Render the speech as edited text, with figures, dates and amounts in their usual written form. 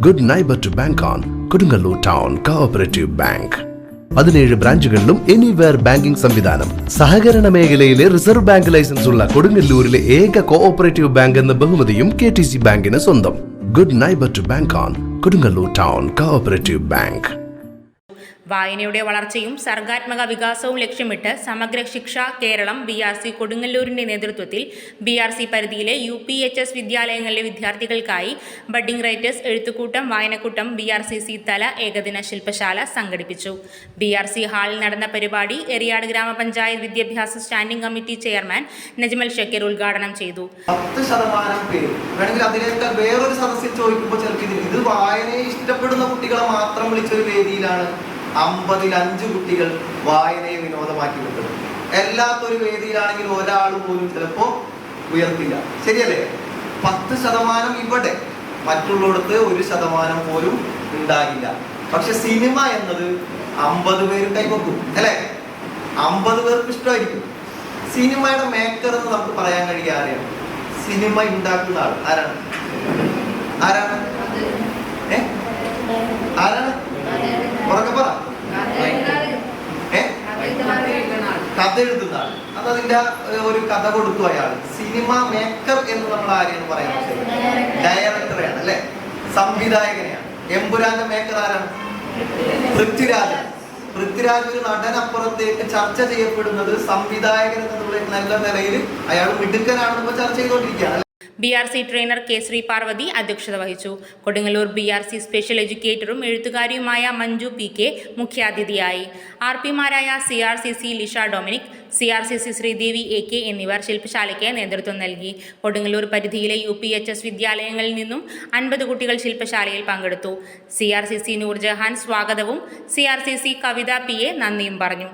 Good neighbour to bank on Kodungallur town cooperative bank. 17 ബ്രാഞ്ചുകളിലും anywhere banking സംവിധാനം. സഹകരണ മേഖലയിലെ റിസർവ് ബാങ്ക് ലൈസൻസ് ഉള്ള കൊടുങ്ങല്ലൂരിലെ ഏക കോഓപ്പറേറ്റീവ് ബാങ്ക് എന്ന ബഹുമതിയും KTC ബാങ്കിന് സ്വന്തം. Good neighbour to bank on Kodungallur town cooperative bank. വായനയുടെ വളർച്ചയും സർഗാത്മക വികാസവും ലക്ഷ്യമിട്ട് സമഗ്ര ശിക്ഷ കേരളം BRC കൊടുങ്ങല്ലൂരിന്റെ നേതൃത്വത്തിൽ BRC പരിധിയിലെ UPHS വിദ്യാലയങ്ങളിലെ വിദ്യാർത്ഥികൾക്കായി ബഡ്ഡിംഗ് റൈറ്റേഴ്സ് എഴുത്തുകൂട്ടം വായനക്കൂട്ടം BRCC തല ഏകദിന ശില്പശാല സംഘടിപ്പിച്ചു. BRC ഹാളിൽ നടന്ന പരിപാടി എറിയാട് ഗ്രാമപഞ്ചായത്ത് വിദ്യാഭ്യാസ standing committee chairman Najmal Shakir ഉദ്ഘാടനം ചെയ്തു. 10% പേര് വേണമെങ്കിൽ അതിനേക്കാൾ വേറൊരു സദസ്സിൽ ചോദിക്കുമ്പോൾ ചിലപ്പോൾ ഇത് വായനയെ ഇഷ്ടപ്പെടുന്ന കുട്ടികളെ മാത്രം വിളിച്ചൊരു വേദിയിലാണ് 50-5 കുട്ടികൾ വായനയെ വിനോദമാക്കി വിട്ടത്. എല്ലാത്തൊരു വേദിയിലാണെങ്കിൽ ഒരാൾ പോലും ചിലപ്പോൾ ഉയർത്തില്ല. ശരിയല്ലേ? 10% ഇവിടെ, മറ്റുള്ളിടത്ത് 1% പോലും ഉണ്ടാകില്ല. പക്ഷെ സിനിമ എന്നത് 50 പേര് കൈവക്കും അല്ലെ? 50 പേർക്ക് ഇഷ്ടമായിരിക്കും. സിനിമയുടെ മേക്കർ എന്ന് നമുക്ക് പറയാൻ കഴിയുക ആരെയാണ്? സിനിമ ഉണ്ടാക്കുന്ന ആൾ ആരാണ്? ആരാണ്? ആരാണ്? ഉറക്കെ പറ. കഥ എഴുതുന്ന ആൾ. അതതിന്റെ ഒരു കഥ കൊടുത്തു അയാൾ. സിനിമ മേക്കർ എന്ന് നമ്മൾ ആരെയാണ് പറയാൻ? ഡയറക്ടറെയാണ് അല്ലെ? സംവിധായകനെയാണ്. എമ്പുരാന്റെ മേക്കർ ആരാണ്? പൃഥ്വിരാജ്. പൃഥ്വിരാജ് ഒരു നടനപ്പുറത്തേക്ക് ചർച്ച ചെയ്യപ്പെടുന്നത് സംവിധായകൻ എന്നുള്ള നല്ല നിലയിൽ അയാൾ മിടുക്കനാണെന്ന് ചർച്ച ചെയ്തുകൊണ്ടിരിക്കുകയാണ്. BRC trainer K. Shri Parvathi അധ്യക്ഷത വഹിച്ചു. കൊടുങ്ങല്ലൂർ BRC സ്പെഷ്യൽ എഡ്യൂക്കേറ്ററും എഴുത്തുകാരിയുമായ മഞ്ജു PK മുഖ്യാതിഥിയായി. RPമാരായ CRCC Lisha Dominic, CRCC Sridevi AK എന്നിവർ ശില്പശാലയ്ക്ക് നേതൃത്വം നൽകി. കൊടുങ്ങല്ലൂർ പരിധിയിലെ UPHS വിദ്യാലയങ്ങളിൽ നിന്നും 50 കുട്ടികൾ ശില്പശാലയിൽ പങ്കെടുത്തു. CRCC നൂർജഹാൻ സ്വാഗതവും CRCC കവിത PA നന്ദിയും പറഞ്ഞു.